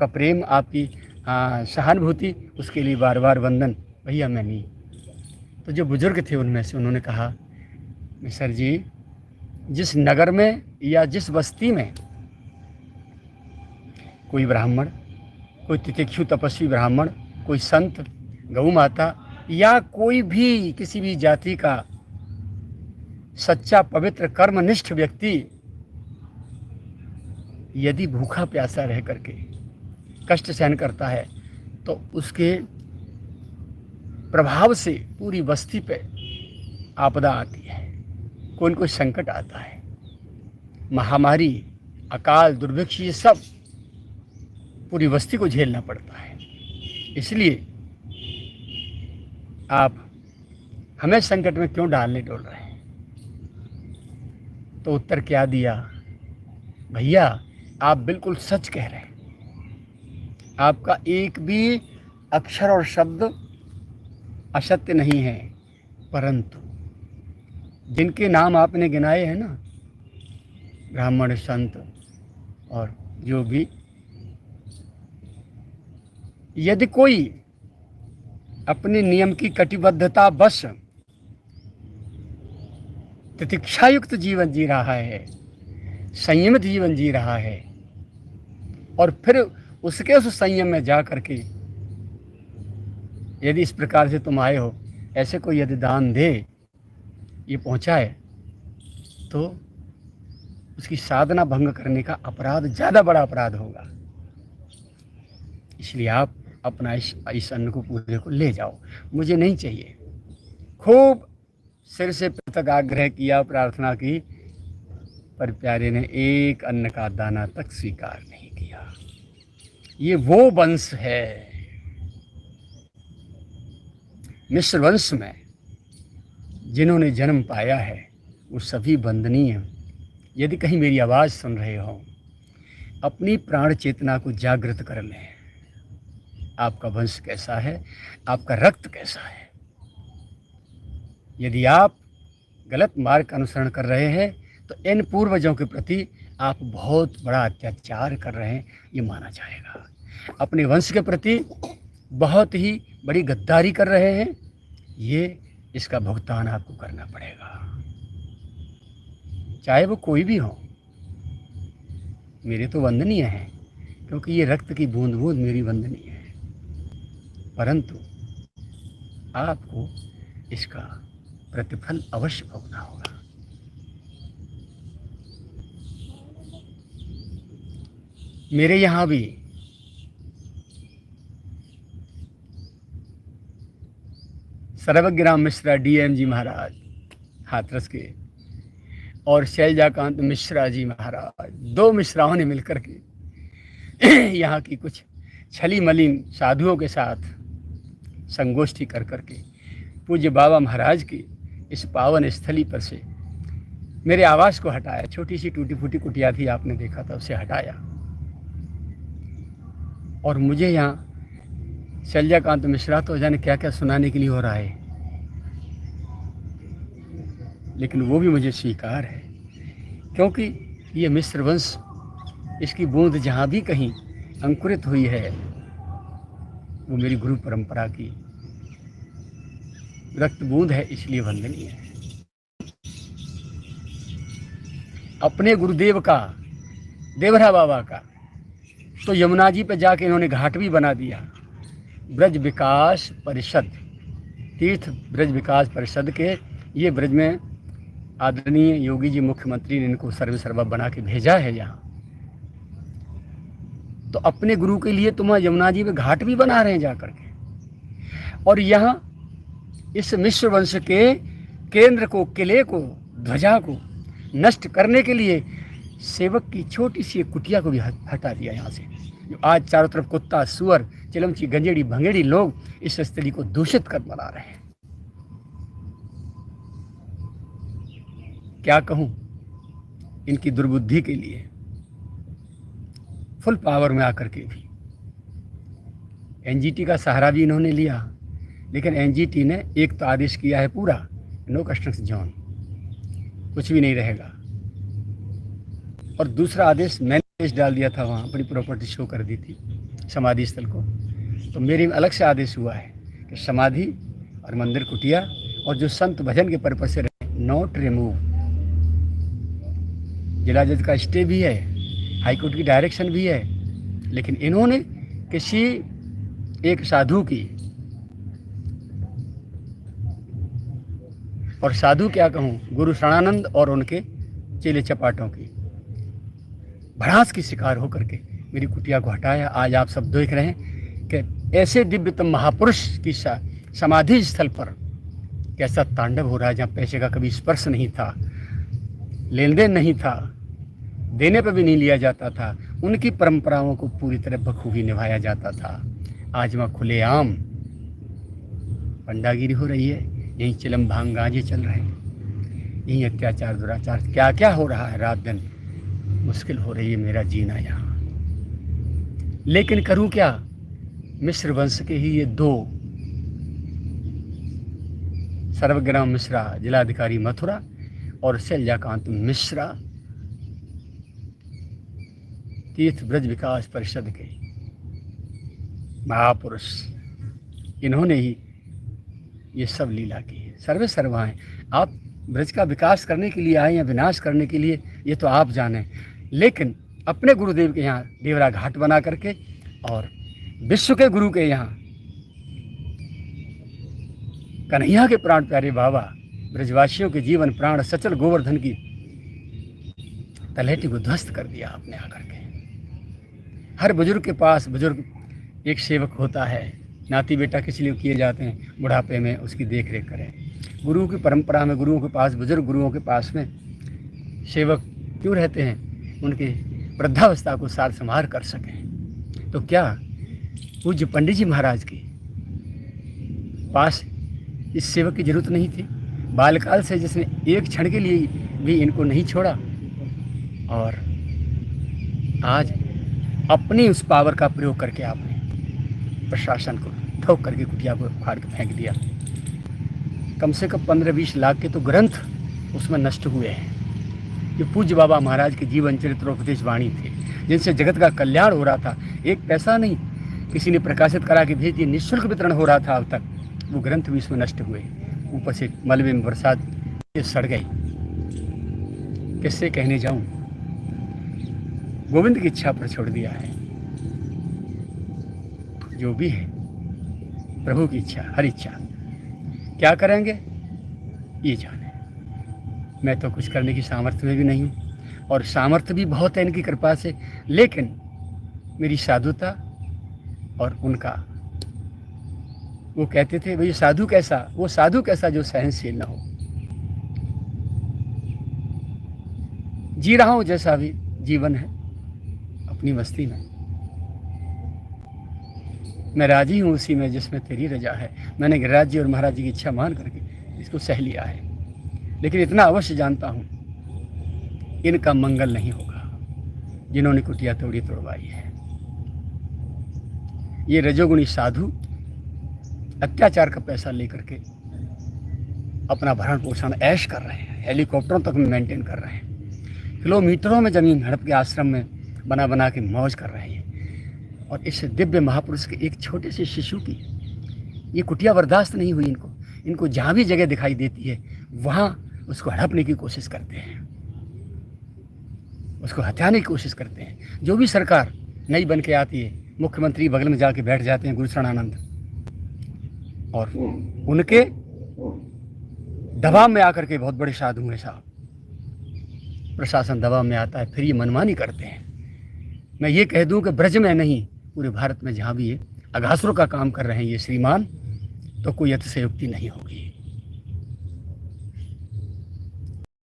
आपका प्रेम, आपकी सहानुभूति, उसके लिए बार बार वंदन। भैया मैं नहीं। तो जो बुजुर्ग थे उनमें से उन्होंने कहा, मिसर जी, जिस नगर में या जिस बस्ती में कोई ब्राह्मण, कोई तितिक्षु तपस्वी ब्राह्मण, कोई संत, गौ माता या कोई भी किसी भी जाति का सच्चा पवित्र कर्मनिष्ठ व्यक्ति यदि भूखा प्यासा रह करके कष्ट सहन करता है तो उसके प्रभाव से पूरी बस्ती पे आपदा आती है, कोई न कोई संकट आता है, महामारी, अकाल, दुर्भिक्ष, ये सब पूरी बस्ती को झेलना पड़ता है। इसलिए आप हमें संकट में क्यों डालने डोल रहे हैं? तो उत्तर क्या दिया, भैया आप बिल्कुल सच कह रहे हैं, आपका एक भी अक्षर और शब्द असत्य नहीं है, परंतु जिनके नाम आपने गिनाए हैं ना, ब्राह्मण, संत और जो भी, यदि कोई अपने नियम की कटिबद्धता बस तितिक्षायुक्त जीवन जी रहा है, संयमित जीवन जी रहा है, और फिर उसके उस संयम में जा करके यदि इस प्रकार से तुम आए हो, ऐसे कोई यदि दान दे, ये पहुंचाए, तो उसकी साधना भंग करने का अपराध ज़्यादा बड़ा अपराध होगा। इसलिए आप अपना इस अन्न को पूरे को ले जाओ, मुझे नहीं चाहिए। खूब सिर से तक आग्रह किया, प्रार्थना की, पर प्यारे ने एक अन्न का दाना तक स्वीकार नहीं किया। ये वो वंश है, मिस्र वंश में जिन्होंने जन्म पाया है वो सभी वंदनीय। यदि कहीं मेरी आवाज़ सुन रहे हो, अपनी प्राण चेतना को जागृत कर लें। आपका वंश कैसा है, आपका रक्त कैसा है। यदि आप गलत मार्ग का अनुसरण कर रहे हैं तो इन पूर्वजों के प्रति आप बहुत बड़ा अत्याचार कर रहे हैं, ये माना जाएगा। अपने वंश के प्रति बहुत ही बड़ी गद्दारी कर रहे हैं, ये इसका भुगतान आपको करना पड़ेगा, चाहे वो कोई भी हो। मेरे तो वंदनीय हैं, क्योंकि ये रक्त की बूंद बूंद मेरी वंदनीय है, परंतु आपको इसका प्रतिफल अवश्य भोगना होगा। मेरे यहाँ भी सर्वज्ञराम मिश्रा डीएम जी महाराज हाथरस के और शैलजाकांत मिश्रा जी महाराज, दो मिश्राओं ने मिलकर के यहाँ की कुछ छली मलिन साधुओं के साथ संगोष्ठी कर करके पूज्य बाबा महाराज की इस पावन स्थली पर से मेरे आवास को हटाया। छोटी सी टूटी फूटी कुटिया थी, आपने देखा था, उसे हटाया, और मुझे यहाँ शैलजाकांत मिश्रा तो जाने क्या क्या सुनाने के लिए हो रहा है, लेकिन वो भी मुझे स्वीकार है, क्योंकि ये मिस्र वंश, इसकी बूंद जहाँ भी कहीं अंकुरित हुई है वो मेरी गुरु परंपरा की रक्त बूंद है, इसलिए वंदनीय है। अपने गुरुदेव का, देवरा बाबा का, तो यमुना जी पे जाके इन्होंने घाट भी बना दिया। ब्रज विकास परिषद, तीर्थ ब्रज विकास परिषद के, ये ब्रज में आदरणीय योगी जी मुख्यमंत्री ने इनको सर्व सर्वा बना के भेजा है यहाँ। तो अपने गुरु के लिए तुम यमुना जी में घाट भी बना रहे हैं जाकर के, और यहाँ इस मिश्र वंश के केंद्र को, किले को, ध्वजा को नष्ट करने के लिए सेवक की छोटी सी कुटिया को भी हटा दिया यहाँ से। जो आज चारों तरफ कुत्ता, सुअर, चिलमची, गंजेड़ी, भंगेड़ी लोग इस स्थली को दूषित कर बना रहे हैं। क्या कहूँ इनकी दुर्बुद्धि के लिए। फुल पावर में आकर के भी एनजीटी का सहारा भी इन्होंने लिया, लेकिन एनजीटी ने एक तो आदेश किया है पूरा नो कंस्ट्रक्शन जोन, कुछ भी नहीं रहेगा, और दूसरा आदेश मैंने डाल दिया था, वहाँ बड़ी प्रॉपर्टी शो कर दी थी समाधि स्थल को, तो मेरे में अलग से आदेश हुआ है कि समाधि और मंदिर कुटिया और जो संत भजन के पर्पज से रहे, नॉट रिमूव। जिला जज का स्टे भी है, हाईकोर्ट की डायरेक्शन भी है, लेकिन इन्होंने किसी एक साधु की, और साधु क्या कहूँ, गुरु शरणानंद और उनके चेले चपाटों की भड़ास की शिकार होकर के मेरी कुटिया को हटाया। आज आप सब देख रहे हैं कि ऐसे दिव्यतम महापुरुष की समाधि स्थल पर कैसा तांडव हो रहा है, जहाँ पैसे का कभी स्पर्श नहीं था, लेन देन नहीं था, देने पर भी नहीं लिया जाता था, उनकी परंपराओं को पूरी तरह बखूबी निभाया जाता था। आज वहाँ खुलेआम पंडागिरी हो रही है, यहीं चिलम भांग गांजे चल रहे हैं, यहीं अत्याचार दुराचार क्या क्या हो रहा है, रात दिन मुश्किल हो रही है मेरा जीना यहाँ। लेकिन करूँ क्या, मिश्र वंश के ही ये दो, सर्वग्राम मिश्रा जिलाधिकारी मथुरा और शैलजाकांत मिश्रा तीर्थ ब्रज विकास परिषद के महापुरुष, इन्होंने ही ये सब लीला की है। सर्वे सर्वा हैं। आप ब्रज का विकास करने के लिए आए या विनाश करने के लिए, ये तो आप जाने, लेकिन अपने गुरुदेव के यहाँ देवरा घाट बना करके और विश्व के गुरु के यहाँ कन्हैया के प्राण प्यारे बाबा ब्रजवासियों के जीवन प्राण सचल गोवर्धन की तलहटी को ध्वस्त कर दिया आपने आकर के। हर बुजुर्ग के पास बुजुर्ग एक सेवक होता है, नाती बेटा किसी लिए किए जाते हैं, बुढ़ापे में उसकी देख रेख करें। गुरु की परंपरा में गुरुओं के पास, बुजुर्ग गुरुओं के पास में सेवक क्यों रहते हैं, उनके वृद्धावस्था को सार संभार कर सकें। तो क्या पूज्य पंडित जी महाराज के पास इस सेवक की जरूरत नहीं थी? बालकाल से जिसने एक क्षण के लिए भी इनको नहीं छोड़ा, और आज अपनी उस पावर का प्रयोग करके आपने प्रशासन को ठोक करके कुटिया को फाड़ के फेंक दिया। कम से कम 15-20 लाख के तो ग्रंथ उसमें नष्ट हुए हैं, जो पूज्य बाबा महाराज के जीवन चरित्र और उपदेश वाणी थे, जिनसे जगत का कल्याण हो रहा था। एक पैसा नहीं किसी ने प्रकाशित करा के भेज दिए, निःशुल्क वितरण हो रहा था अब तक, वो ग्रंथ भी इसमें नष्ट हुए। ऊपर से मलबे में बरसात ये सड़ गई, किससे कहने जाऊं। गोविंद की इच्छा पर छोड़ दिया है, जो भी है प्रभु की इच्छा, हर इच्छा। क्या करेंगे ये जाने, मैं तो कुछ करने की सामर्थ्य में भी नहीं हूँ, और सामर्थ्य भी बहुत है इनकी कृपा से, लेकिन मेरी साधुता और उनका, वो कहते थे भाई साधु कैसा, वो साधु कैसा जो सहनशील न हो। जी रहा हूँ जैसा भी जीवन है अपनी मस्ती में, मैं राजी हूँ उसी में जिसमें तेरी रजा है। मैंने गिरिराज जी और महाराज जी की इच्छा मान करके इसको सह लिया है, लेकिन इतना अवश्य जानता हूँ इनका मंगल नहीं होगा जिन्होंने कुटिया तोड़ी तोड़वाई है। ये रजोगुणी साधु अत्याचार का पैसा लेकर के अपना भरण पोषण ऐश कर रहे हैं, हेलीकॉप्टरों तक में मेंटेन कर रहे हैं, किलोमीटरों में जमीन हड़प के आश्रम में बना बना के मौज कर रहे हैं। और इस दिव्य महापुरुष के एक छोटे से शिशु की ये कुटिया बर्दाश्त नहीं हुई इनको। इनको जहाँ भी जगह दिखाई देती है वहाँ उसको हड़पने की कोशिश करते हैं, उसको हथियाने की कोशिश करते हैं। जो भी सरकार नई बन के आती है, मुख्यमंत्री बगल में जाके बैठ जाते हैं गुरु शरणानंद, और उनके दबाव में आकर के बहुत बड़े साधु हैं साहब, प्रशासन दबाव में आता है, फिर ये मनमानी करते हैं। मैं ये कह दूं कि ब्रज में नहीं, पूरे भारत में जहाँ भी ये अघासुर का काम कर रहे हैं ये श्रीमान, तो कोई अतिशयोक्ति नहीं होगी।